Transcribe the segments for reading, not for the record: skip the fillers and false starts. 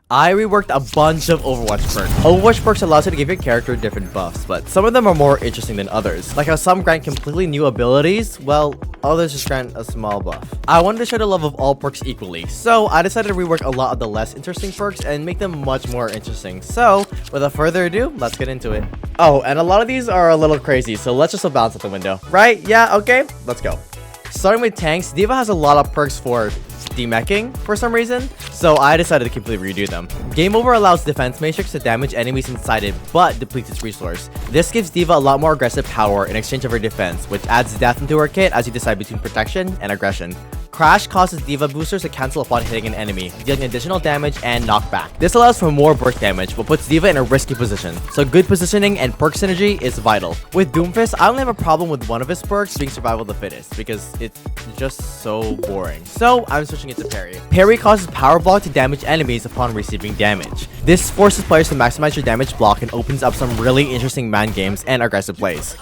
I reworked a bunch of Overwatch perks. Overwatch perks allows you to give your character different buffs, but some of them are more interesting than others. Like how some grant completely new abilities, well, others just grant a small buff. I wanted to share the love of all perks equally, so I decided to rework a lot of the less interesting perks and make them much more interesting. So, without further ado, let's get into it. Oh, and a lot of these are a little crazy, so let's just bounce out the window. Right? Yeah, okay, let's go. Starting with tanks, D.va has a lot of perks for demeching for some reason, so I decided to completely redo them. Game Over allows Defense Matrix to damage enemies inside it, but depletes its resource. This gives D.va a lot more aggressive power in exchange of her defense, which adds death into her kit as you decide between protection and aggression. Crash causes D.va boosters to cancel upon hitting an enemy, dealing additional damage and knockback. This allows for more burst damage, but puts D.va in a risky position, so good positioning and perk synergy is vital. With Doomfist, I only have a problem with one of his perks being Survival of the Fittest, because it's just so boring. So I'm switching it to Parry. Parry causes Power Block to damage enemies upon receiving damage. This forces players to maximize your damage block and opens up some really interesting man games and aggressive plays.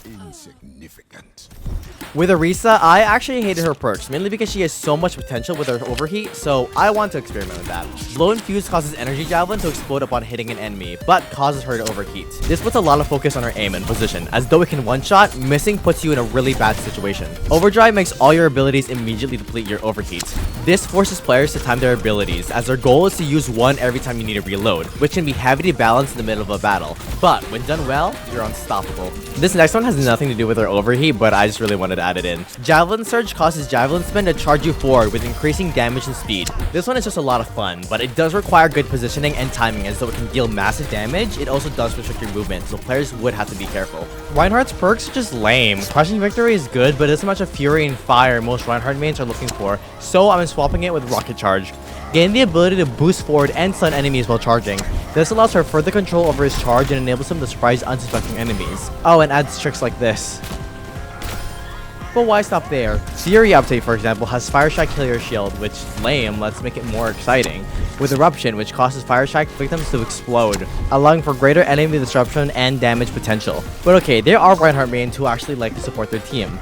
Insignificant. With Orisa, I actually hated her perks, mainly because she has so much potential with her overheat, so I want to experiment with that. Blow Infuse causes Energy Javelin to explode upon hitting an enemy, but causes her to overheat. This puts a lot of focus on her aim and position, as though it can one-shot, missing puts you in a really bad situation. Overdrive makes all your abilities immediately deplete your overheat. This forces players to time their abilities, as their goal is to use one every time you need to reload, which can be heavy to balance in the middle of a battle. But when done well, you're unstoppable. This next one has nothing to do with her overheat, but I just really wanted to add it in. Javelin Surge causes Javelin Spin to charge you forward with increasing damage and speed. This one is just a lot of fun, but it does require good positioning and timing, as though it can deal massive damage. It also does restrict your movement, so players would have to be careful. Reinhardt's perks are just lame. Crushing Victory is good, but it isn't much of Fury and Fire most Reinhardt mains are looking for, so I'm swapping it with Rocket Charge. Gain the ability to boost forward and stun enemies while charging. This allows for further control over his charge and enables him to surprise unsuspecting enemies. Oh, and adds tricks like this. But why stop there? Theory Update, for example, has Fire Strike kill your shield, which is lame. Let's make it more exciting. With Eruption, which causes Fire Strike victims to explode, allowing for greater enemy disruption and damage potential. But okay, there are Reinhardt mains who actually like to support their team.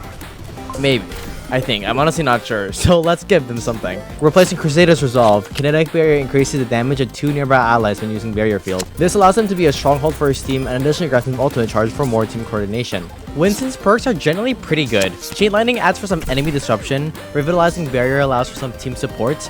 Maybe. I think. I'm honestly not sure, so let's give them something. Replacing Crusader's Resolve, Kinetic Barrier increases the damage of 2 nearby allies when using Barrier Field. This allows them to be a stronghold for his team and additionally grants him Ultimate Charge for more team coordination. Winston's perks are generally pretty good. Chain Lightning adds for some enemy disruption, Revitalizing Barrier allows for some team support,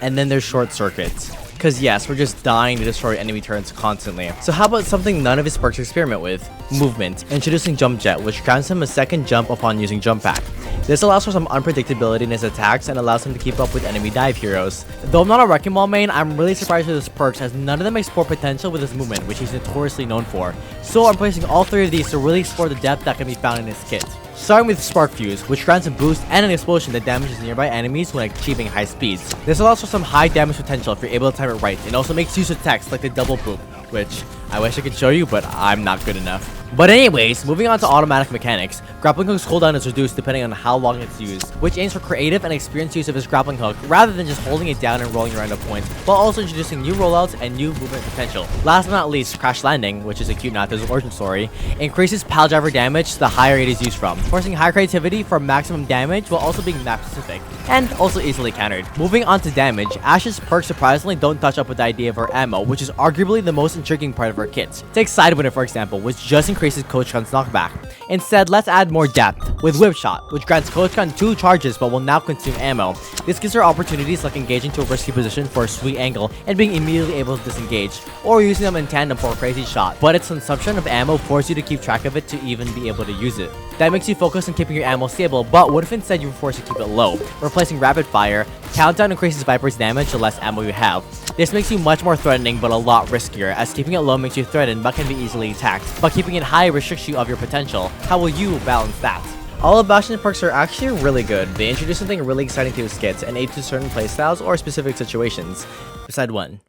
and then there's Short Circuits. Cause yes, we're just dying to destroy enemy turrets constantly. So how about something none of his perks experiment with? Movement. Introducing Jump Jet, which grants him a second jump upon using Jump Pack. This allows for some unpredictability in his attacks and allows him to keep up with enemy dive heroes. Though I'm not a Wrecking Ball main, I'm really surprised with his perks, as none of them explore potential with his movement, which he's notoriously known for. So I'm placing all 3 of these to really explore the depth that can be found in his kit. Starting with Spark Fuse, which grants a boost and an explosion that damages nearby enemies when achieving high speeds. This allows for some high damage potential if you're able to time it right, and also makes use of text like the double poop, which I wish I could show you, but I'm not good enough. But anyways, moving on to automatic mechanics, Grappling Hook's cooldown is reduced depending on how long it's used, which aims for creative and experienced use of his grappling hook rather than just holding it down and rolling around at points, while also introducing new rollouts and new movement potential. Last but not least, Crash Landing, which is a cute Nato's origin story, increases pile driver damage the higher it is used from, forcing high creativity for maximum damage while also being map specific, and also easily countered. Moving on to damage, Ashe's perks surprisingly don't touch up with the idea of her ammo, which is arguably the most intriguing part of her kit. Take Sidewinner for example, which just increases Coach Gun's knockback. Instead, let's add more depth with Whip Shot, which grants Coach Gun 2 charges but will now consume ammo. This gives her opportunities like engaging to a risky position for a sweet angle and being immediately able to disengage, or using them in tandem for a crazy shot, but its consumption of ammo forces you to keep track of it to even be able to use it. That makes you focus on keeping your ammo stable, but what if instead you were forced to keep it low? Replacing Rapid Fire, Countdown increases Viper's damage the less ammo you have. This makes you much more threatening but a lot riskier, as keeping it low makes you threatened but can be easily attacked, but keeping it high restricts you of your potential. How will you balance that? All of Bastion's perks are actually really good. They introduce something really exciting to his kits and aid to certain playstyles or specific situations. Beside one.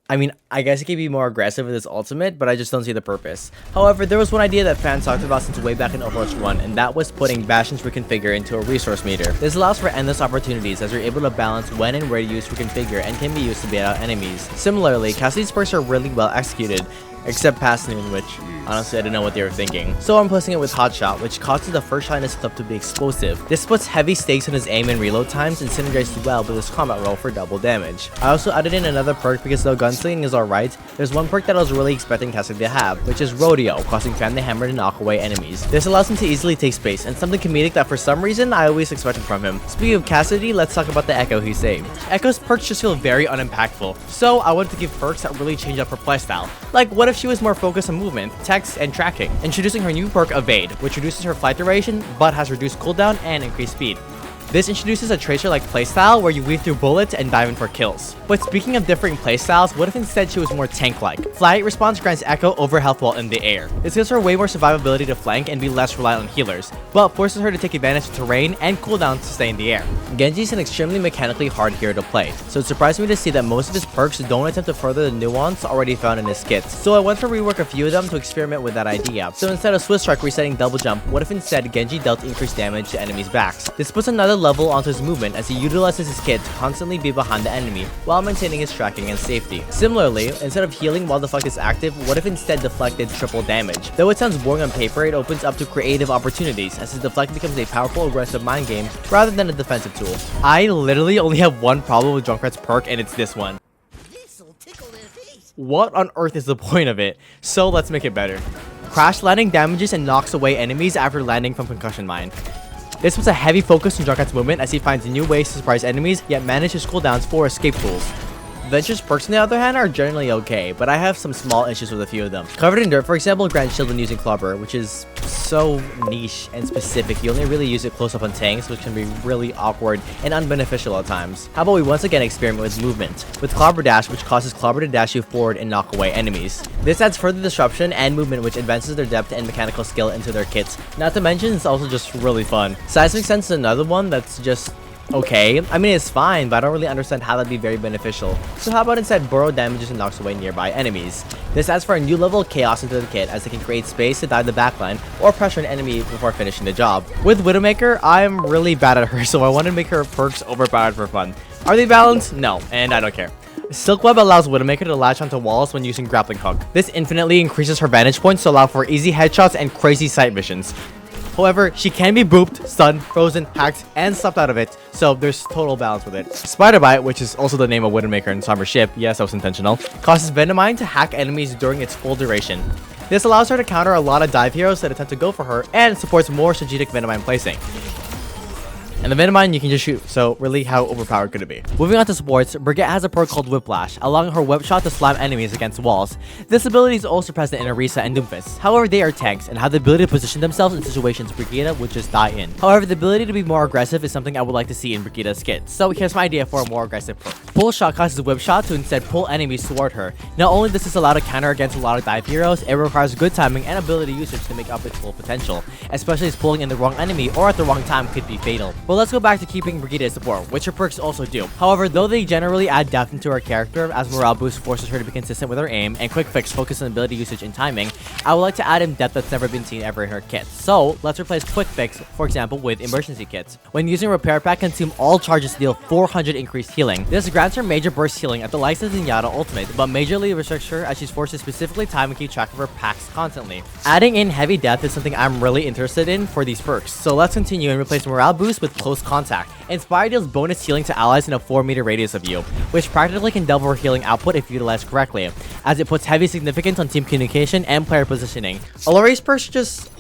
I mean, I guess it could be more aggressive with his ultimate, but I just don't see the purpose. However, there was one idea that fans talked about since way back in Overwatch 1, and that was putting Bastion's reconfigure into a resource meter. This allows for endless opportunities, as you're able to balance when and where to use reconfigure and can be used to bait out enemies. Similarly, Cassidy's perks are really well executed, except past noon, which honestly I don't know what they were thinking. So I'm placing it with Hot Shot, which causes the first shot in his clip to be explosive. This puts heavy stakes on his aim and reload times and synergizes well with his combat roll for double damage. I also added in another perk because though gunslinging is alright, there's one perk that I was really expecting Cassidy to have, which is Rodeo, causing Family Hammer to knock away enemies. This allows him to easily take space, and something comedic that for some reason I always expected from him. Speaking of Cassidy, let's talk about the Echo he saved. Echo's perks just feel very unimpactful, so I wanted to give perks that really change up her playstyle. Like, what if she was more focused on movement, text, and tracking? Introducing her new perk Evade, which reduces her flight duration, but has reduced cooldown and increased speed. This introduces a Tracer-like playstyle where you weave through bullets and dive in for kills. But speaking of differing playstyles, what if instead she was more tank-like? Flight response grants Echo over health while in the air. This gives her way more survivability to flank and be less reliant on healers, but forces her to take advantage of terrain and cooldowns to stay in the air. Genji is an extremely mechanically hard hero to play, so it surprised me to see that most of his perks don't attempt to further the nuance already found in his kits. So I went to rework a few of them to experiment with that idea. So instead of Swiss Strike resetting double jump, what if instead Genji dealt increased damage to enemies' backs? This puts another level onto his movement as he utilizes his kit to constantly be behind the enemy while maintaining his tracking and safety. Similarly, instead of healing while Deflect is active, what if instead Deflect did triple damage? Though it sounds boring on paper, it opens up to creative opportunities as his Deflect becomes a powerful aggressive mind game rather than a defensive tool. I literally only have one problem with Junkrat's perk, and it's this one. What on earth is the point of it? So let's make it better. Crash landing damages and knocks away enemies after landing from concussion mine. This puts a heavy focus on Junkrat's movement as he finds new ways to surprise enemies, yet manages cooldowns for escape tools. Venture's perks on the other hand are generally okay, but I have some small issues with a few of them. Covered in Dirt, for example, grants shield when using Clubber, which is so niche and specific. You only really use it close up on tanks, which can be really awkward and unbeneficial at times. How about we once again experiment with movement, with Clobber Dash, which causes Clobber to dash you forward and knock away enemies. This adds further disruption and movement, which advances their depth and mechanical skill into their kits. Not to mention, it's also just really fun. Seismic Sense is another one that's just okay. I mean, it's fine, but I don't really understand how that'd be very beneficial. So how about instead Burrow damages and knocks away nearby enemies? This adds for a new level of chaos into the kit as it can create space to dive the backline or pressure an enemy before finishing the job. With Widowmaker, I'm really bad at her, so I want to make her perks overpowered for fun. Are they balanced? No, and I don't care. Silk Web allows Widowmaker to latch onto walls when using Grappling Hook. This infinitely increases her vantage points to allow for easy headshots and crazy sight missions. However, she can be booped, stunned, frozen, hacked, and stuffed out of it, so there's total balance with it. Spider Bite, which is also the name of Widowmaker in Summer Ship, yes, that was intentional, causes Venomine to hack enemies during its full duration. This allows her to counter a lot of dive heroes that attempt to go for her, and supports more strategic Venomine placing. And the Venomine you can just shoot, so really how overpowered could it be? Moving on to supports, Brigitte has a perk called Whiplash, allowing her whip shot to slam enemies against walls. This ability is also present in Orisa and Doomfist. However, they are tanks and have the ability to position themselves in situations Brigitte would just die in. However, the ability to be more aggressive is something I would like to see in Brigitte's kit, so here's my idea for a more aggressive perk. Pull Shot causes Whip Shot to instead pull enemies toward her. Not only does this allow to counter against a lot of dive heroes, it requires good timing and ability usage to make up its full potential, especially as pulling in the wrong enemy or at the wrong time could be fatal. But let's go back to keeping Brigitte as support, which her perks also do. However, though they generally add depth into her character, as Morale Boost forces her to be consistent with her aim, and Quick Fix focus on ability usage and timing, I would like to add in depth that's never been seen ever in her kit. So, let's replace Quick Fix, for example, with Emergency Kits. When using Repair Pack, consume all charges to deal 400 increased healing. This grants her major burst healing at the likes of Zenyatta ultimate, but majorly restricts her as she's forced to specifically time and keep track of her packs constantly. Adding in Heavy Death is something I'm really interested in for these perks. So let's continue and replace Morale Boost with Close Contact. Inspire deals bonus healing to allies in a 4-meter radius of you, which practically can double her healing output if utilized correctly, as it puts heavy significance on team communication and player positioning. Illari's perks just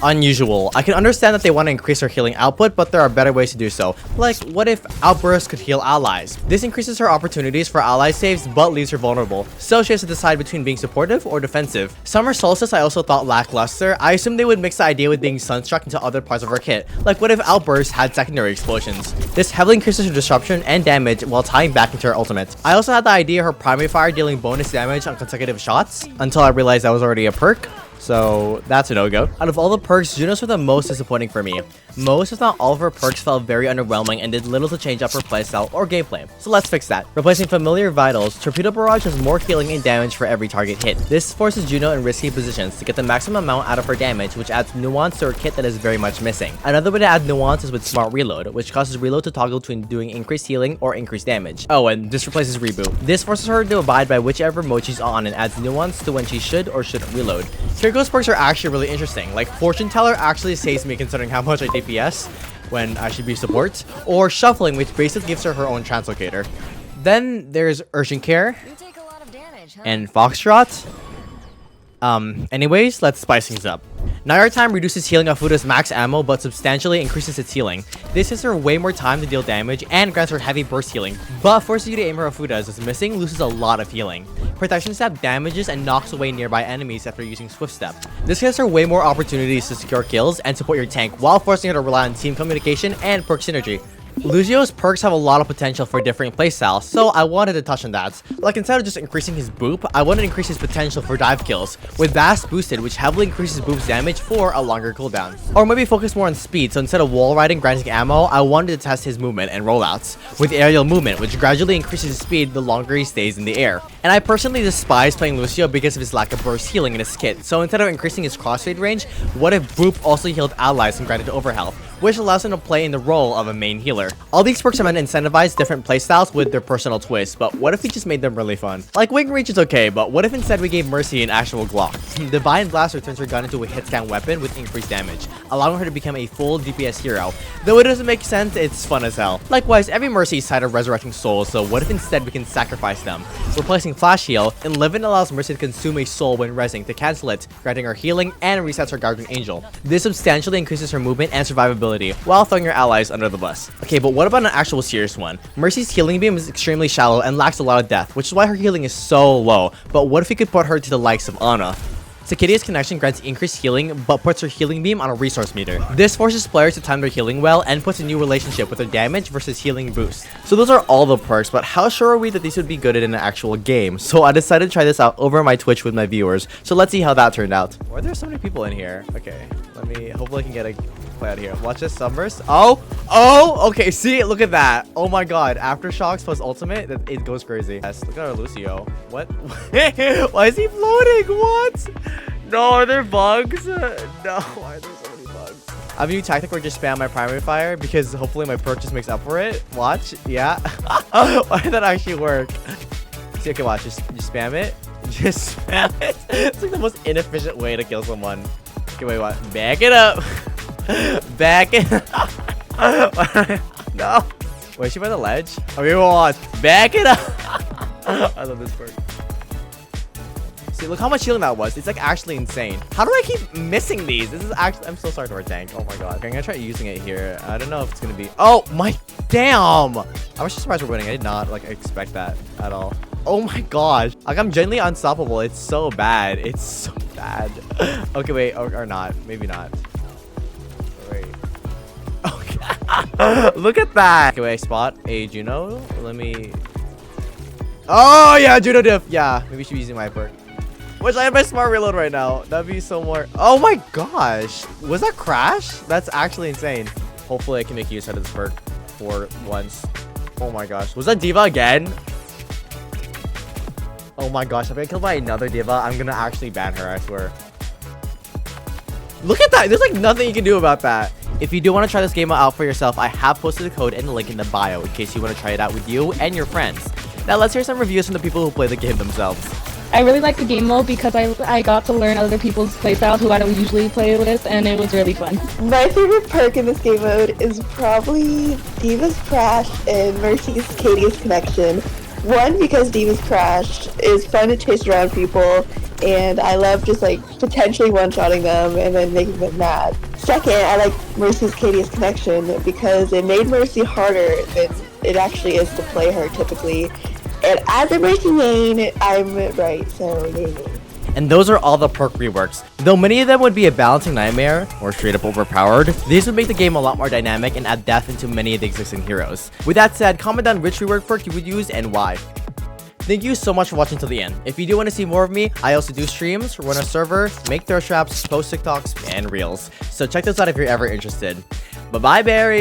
unusual. I can understand that they want to increase her healing output, but there are better ways to do so. Like, what if Outburst could heal allies? This increases her opportunities for ally saves, but leaves her vulnerable, so she has to decide between being supportive or defensive. Summer Solstice I also thought lackluster. I assumed they would mix the idea with being Sunstruck into other parts of her kit. Like, what if Outburst had secondary explosions? This heavily increases her disruption and damage while tying back into her ultimate. I also had the idea of her primary fire dealing bonus damage on consecutive shots, until I realized that was already a perk. So that's a no-go. Out of all the perks, Juno's were the most disappointing for me. Most if not all of her perks felt very underwhelming and did little to change up her playstyle or gameplay. So let's fix that. Replacing familiar vitals, Torpedo Barrage has more healing and damage for every target hit. This forces Juno in risky positions to get the maximum amount out of her damage, which adds nuance to her kit that is very much missing. Another way to add nuance is with Smart Reload, which causes reload to toggle between doing increased healing or increased damage. Oh, and this replaces Reboot. This forces her to abide by whichever mode she's on and adds nuance to when she should or shouldn't reload. Kiriko's perks are actually really interesting. Like Fortune Teller actually saves me considering how much I DPS when I should be support, or Shuffling, which basically gives her own translocator. Then there's Urgent Care and Foxtrot. Anyways, let's spice things up. Nair Time reduces healing of Fuda's max ammo but substantially increases its healing. This gives her way more time to deal damage and grants her heavy burst healing, but forces you to aim her Fuda as missing loses a lot of healing. Protection Step damages and knocks away nearby enemies after using Swift Step. This gives her way more opportunities to secure kills and support your tank while forcing her to rely on team communication and perk synergy. Lucio's perks have a lot of potential for different playstyles, so I wanted to touch on that. Like instead of just increasing his boop, I wanted to increase his potential for dive kills, with Vast Boosted, which heavily increases boop's damage for a longer cooldown. Or maybe focus more on speed, so instead of wall riding granting ammo, I wanted to test his movement and rollouts, with aerial movement, which gradually increases his speed the longer he stays in the air. And I personally despise playing Lucio because of his lack of burst healing in his kit, so instead of increasing his crossfade range, what if boop also healed allies and granted overhealth, which allows him to play in the role of a main healer. All these perks are meant to incentivize different playstyles with their personal twists, but what if we just made them really fun? Like Wing Reach is okay, but what if instead we gave Mercy an actual Glock? Divine Blaster turns her gun into a hit scan weapon with increased damage, allowing her to become a full DPS hero. Though it doesn't make sense, it's fun as hell. Likewise, every Mercy is tied of resurrecting souls, so what if instead we can sacrifice them? Replacing Flash Heal, Enliven allows Mercy to consume a soul when resing to cancel it, granting her healing and resets her Guardian Angel. This substantially increases her movement and survivability while throwing your allies under the bus. Okay, but what about an actual serious one? Mercy's healing beam is extremely shallow and lacks a lot of depth, which is why her healing is so low. But what if we could put her to the likes of Ana? Sakidia's connection grants increased healing, but puts her healing beam on a resource meter. This forces players to time their healing well and puts a new relationship with their damage versus healing boost. So those are all the perks, but how sure are we that these would be good in an actual game? So I decided to try this out over my Twitch with my viewers. So let's see how that turned out. Why are there so many people in here? Okay, hopefully I can get a play out here. Watch this, Sunburst. Okay, see, look at that. Oh my god, Aftershocks plus ultimate, it goes crazy. Yes, look at our Lucio. What? Why is he floating? What? No, are there bugs? No, why are there so many bugs? I have a new tactic where I just spam my primary fire because hopefully my perk just makes up for it. Watch, yeah. Why did that actually work? See, okay, watch, just spam it. Just spam it. It's like the most inefficient way to kill someone. Okay, wait, what? Back it up. Back it up. No. Wait, is she by the ledge? Okay, watch. Back it up. I love this perk. See, look how much healing that was. It's like actually insane. How do I keep missing these? This is actually, I'm so sorry to our tank. Oh my god. Okay, I'm gonna try using it here. I don't know if it's gonna be, oh my, damn. I was just surprised we're winning. I did not like expect that at all. Oh my gosh. Like I'm genuinely unstoppable. It's so bad. It's so bad. Okay, wait, or not. Maybe not. Wait. Okay. Look at that. Okay, wait, spot a Juno. Let me. Oh yeah, Juno diff. Yeah, maybe she should be using my perk. Which I have my smart reload right now. That'd be so more. Oh my gosh. Was that crash? That's actually insane. Hopefully I can make use out of this perk for once. Oh my gosh. Was that D.Va again? Oh my gosh. If I get killed by another D.Va, I'm gonna actually ban her, I swear. Look at that. There's like nothing you can do about that. If you do want to try this game out for yourself, I have posted a code and the link in the bio in case you want to try it out with you and your friends. Now let's hear some reviews from the people who play the game themselves. I really like the game mode because I got to learn other people's playstyles who I don't usually play with, and it was really fun. My favorite perk in this game mode is probably D.va's Crash and Mercy's Cadius Connection. One, because D.va's Crash is fun to chase around people, and I love just like potentially one-shotting them and then making them mad. Second, I like Mercy's Cadius Connection because it made Mercy harder than it actually is to play her typically. And as a Mercy main, I'm right, so yay. And those are all the perk reworks. Though many of them would be a balancing nightmare, or straight up overpowered, these would make the game a lot more dynamic and add depth into many of the existing heroes. With that said, comment down which rework perk you would use and why. Thank you so much for watching till the end. If you do want to see more of me, I also do streams, run a server, make thirst traps, post TikToks, and reels. So check those out if you're ever interested. Bye-bye, berries.